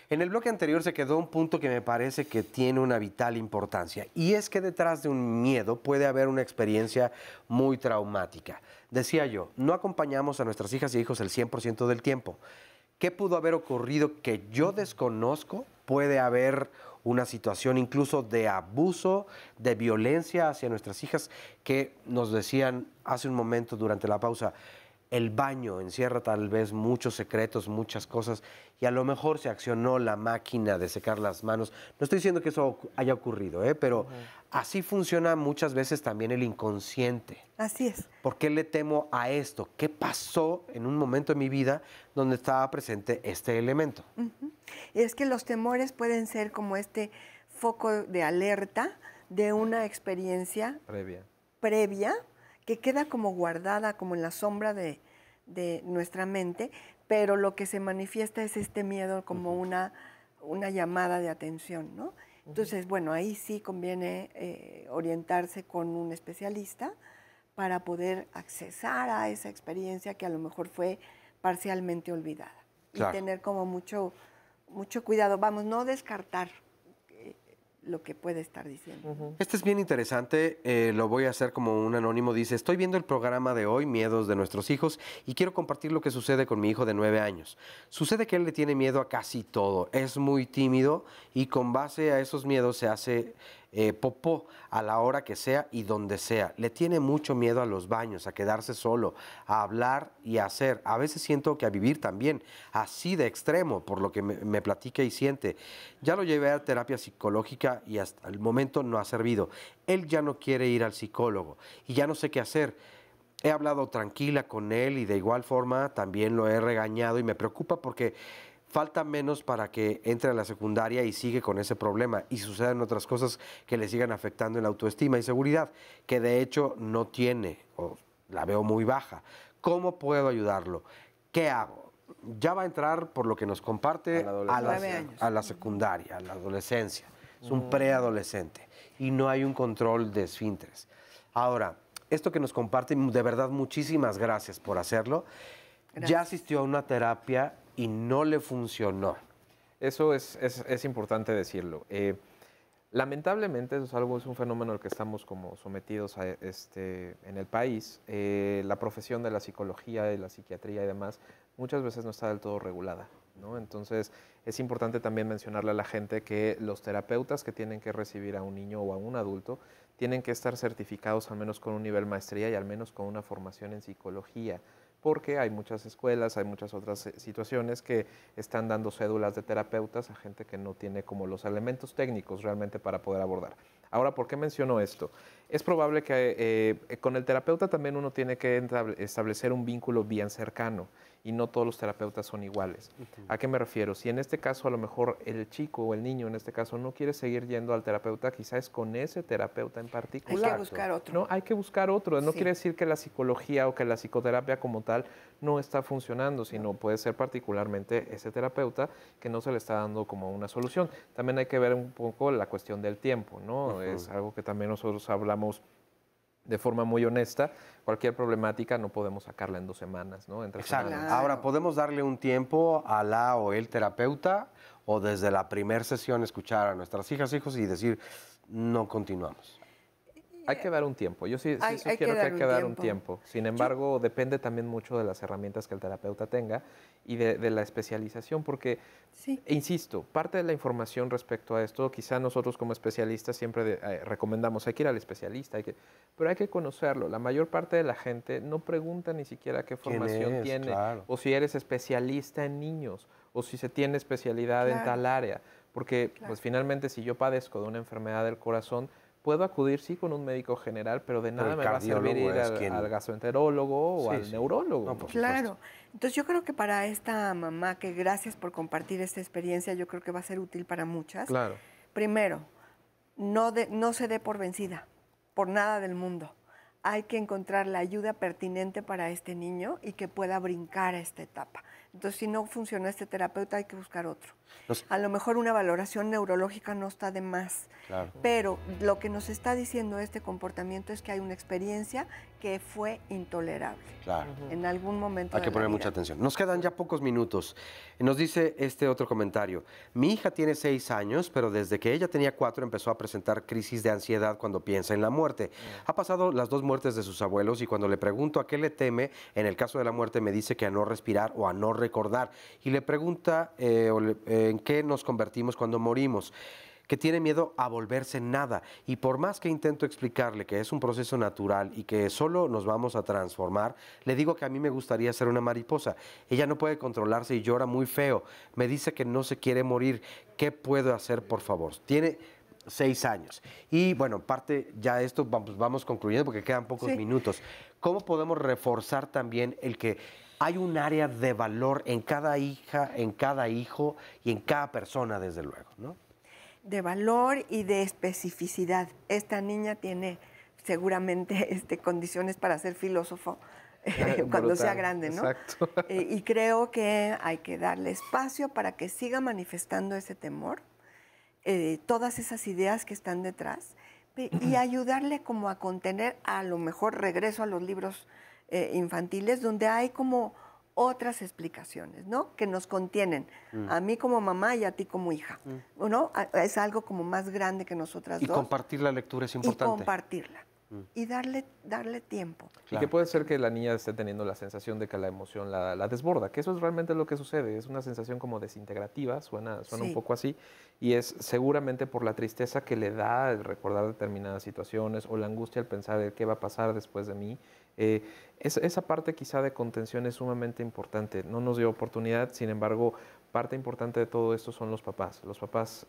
En el bloque anterior se quedó un punto que me parece que tiene una vital importancia, y es que detrás de un miedo puede haber una experiencia muy traumática. Decía yo, no acompañamos a nuestras hijas y hijos el 100% del tiempo. ¿Qué pudo haber ocurrido que yo desconozco? Puede haber una situación incluso de abuso, de violencia hacia nuestras hijas, que nos decían hace un momento durante la pausa, el baño encierra tal vez muchos secretos, muchas cosas, y a lo mejor se accionó la máquina de secar las manos. No estoy diciendo que eso haya ocurrido, pero así funciona muchas veces también el inconsciente. Así es. ¿Por qué le temo a esto? ¿Qué pasó en un momento de mi vida donde estaba presente este elemento? Es que los temores pueden ser como este foco de alerta de una experiencia previa que queda como guardada, como en la sombra de nuestra mente, pero lo que se manifiesta es este miedo como una llamada de atención, ¿no? Entonces, bueno, ahí sí conviene orientarse con un especialista para poder accesar a esa experiencia que a lo mejor fue parcialmente olvidada. Claro. Y tener como mucho cuidado. Vamos, no descartar lo que puede estar diciendo. Este es bien interesante, lo voy a hacer como un anónimo. Dice, estoy viendo el programa de hoy, Miedos de nuestros hijos, y quiero compartir lo que sucede con mi hijo de 9 años. Sucede que él le tiene miedo a casi todo, es muy tímido y con base a esos miedos se hace popó a la hora que sea y donde sea. Le tiene mucho miedo a los baños, a quedarse solo, a hablar y a hacer. A veces siento que a vivir también, así de extremo, por lo que me platica y siente. Ya lo llevé a terapia psicológica y hasta el momento no ha servido. Él ya no quiere ir al psicólogo y ya no sé qué hacer. He hablado tranquila con él y de igual forma también lo he regañado y me preocupa porque falta menos para que entre a la secundaria y sigue con ese problema y sucedan otras cosas que le sigan afectando en la autoestima y seguridad, que de hecho no tiene o la veo muy baja. ¿Cómo puedo ayudarlo? ¿Qué hago? Ya va a entrar, por lo que nos comparte, a la secundaria, a la adolescencia. Es un preadolescente y no hay un control de esfínteres. Ahora, esto que nos comparte, de verdad, muchísimas gracias por hacerlo. Gracias. Ya asistió a una terapia y no le funcionó. Eso es importante decirlo. Lamentablemente eso es un fenómeno al que estamos como sometidos en el país. La profesión de la psicología, de la psiquiatría y demás muchas veces no está del todo regulada, ¿no? Entonces es importante también mencionarle a la gente que los terapeutas que tienen que recibir a un niño o a un adulto tienen que estar certificados al menos con un nivel maestría y al menos con una formación en psicología, porque hay muchas escuelas, hay muchas otras situaciones que están dando cédulas de terapeutas a gente que no tiene como los elementos técnicos realmente para poder abordar. Ahora, ¿por qué menciono esto? Es probable que con el terapeuta también uno tiene que establecer un vínculo bien cercano y no todos los terapeutas son iguales. ¿A qué me refiero? Si en este caso a lo mejor el chico o el niño en este caso no quiere seguir yendo al terapeuta, quizás es con ese terapeuta en particular. Hay que buscar otro. No, hay que buscar otro. No quiere decir que la psicología o que la psicoterapia como tal no está funcionando, sino puede ser particularmente ese terapeuta que no se le está dando como una solución. También hay que ver un poco la cuestión del tiempo, ¿no? Es algo que también nosotros hablamos de forma muy honesta. Cualquier problemática no podemos sacarla en 2 semanas, ¿no? Exacto. Ahora, ¿podemos darle un tiempo a la o el terapeuta o desde la primera sesión escuchar a nuestras hijas, hijos y decir, no continuamos? Hay que dar un tiempo. Yo sí sugiero que hay que dar un tiempo. Sin embargo, depende también mucho de las herramientas que el terapeuta tenga y de la especialización, porque, insisto, parte de la información respecto a esto, quizá nosotros como especialistas siempre recomendamos, hay que ir al especialista, pero hay que conocerlo. La mayor parte de la gente no pregunta ni siquiera qué formación tiene, claro, o si eres especialista en niños, o si se tiene especialidad en tal área, porque pues finalmente si yo padezco de una enfermedad del corazón, puedo acudir, sí, con un médico general, pero de nada me va a servir ir al gastroenterólogo o al neurólogo. No, claro. Entonces yo creo que para esta mamá, que gracias por compartir esta experiencia, yo creo que va a ser útil para muchas. Claro. Primero, no se dé por vencida, por nada del mundo. Hay que encontrar la ayuda pertinente para este niño y que pueda brincar a esta etapa. Entonces, si no funciona este terapeuta, hay que buscar otro. A lo mejor una valoración neurológica no está de más, claro, pero lo que nos está diciendo este comportamiento es que hay una experiencia que fue intolerable. Claro. En algún momento hay que poner mucha atención. Nos quedan ya pocos minutos. Nos dice este otro comentario. Mi hija tiene 6 años, pero desde que ella tenía 4 empezó a presentar crisis de ansiedad cuando piensa en la muerte. Ha pasado las 2 muertes de sus abuelos y cuando le pregunto a qué le teme, en el caso de la muerte me dice que a no respirar o a no recordar. Y le pregunta en qué nos convertimos cuando morimos, que tiene miedo a volverse nada. Y por más que intento explicarle que es un proceso natural y que solo nos vamos a transformar, le digo que a mí me gustaría ser una mariposa. Ella no puede controlarse y llora muy feo. Me dice que no se quiere morir. ¿Qué puedo hacer, por favor? Tiene 6 años. Y bueno, parte ya esto, vamos concluyendo porque quedan pocos minutos. ¿Cómo podemos reforzar también el que hay un área de valor en cada hija, en cada hijo y en cada persona, desde luego, ¿no? De valor y de especificidad. Esta niña tiene seguramente condiciones para ser filósofo cuando sea grande, ¿no? Exacto. Y creo que hay que darle espacio para que siga manifestando ese temor, todas esas ideas que están detrás, y ayudarle como a contener, a lo mejor regreso a los libros infantiles, donde hay como otras explicaciones, ¿no? Que nos contienen, a mí como mamá y a ti como hija, ¿no? Es algo como más grande que nosotras Y dos. compartir la lectura es importante. Y compartirla. Y darle tiempo. Y que puede ser que la niña esté teniendo la sensación de que la emoción la desborda, que eso es realmente lo que sucede, es una sensación como desintegrativa, suena un poco así, y es seguramente por la tristeza que le da el recordar determinadas situaciones o la angustia al pensar de qué va a pasar después de mí. Esa parte quizá de contención es sumamente importante, no nos dio oportunidad, sin embargo, parte importante de todo esto son los papás. Los papás,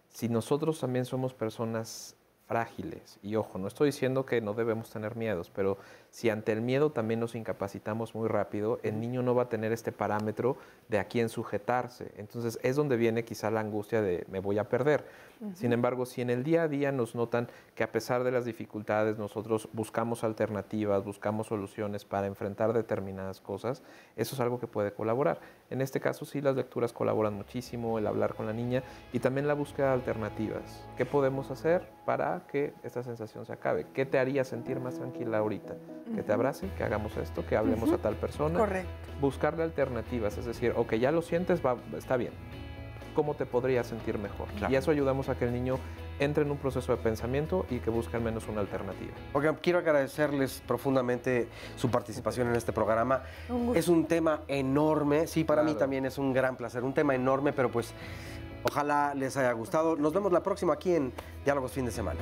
si nosotros también somos personas frágiles, y ojo, no estoy diciendo que no debemos tener miedos, pero si ante el miedo también nos incapacitamos muy rápido, el niño no va a tener este parámetro de a quién sujetarse. Entonces es donde viene quizá la angustia de me voy a perder. Sin embargo, si en el día a día nos notan que a pesar de las dificultades nosotros buscamos alternativas, buscamos soluciones para enfrentar determinadas cosas, eso es algo que puede colaborar. En este caso sí las lecturas colaboran muchísimo, el hablar con la niña y también la búsqueda de alternativas. ¿Qué podemos hacer para que esta sensación se acabe? ¿Qué te haría sentir más tranquila ahorita? Que te abrace, que hagamos esto, que hablemos a tal persona. Correcto. Buscarle alternativas, es decir, ok, ya lo sientes, está bien. ¿Cómo te podría sentir mejor? Claro. Y eso ayudamos a que el niño entre en un proceso de pensamiento y que busque al menos una alternativa. Porque quiero agradecerles profundamente su participación en este programa. Es un tema enorme, sí, para mí también es un gran placer, un tema enorme, pero pues ojalá les haya gustado. Nos vemos la próxima aquí en Diálogos Fin de Semana.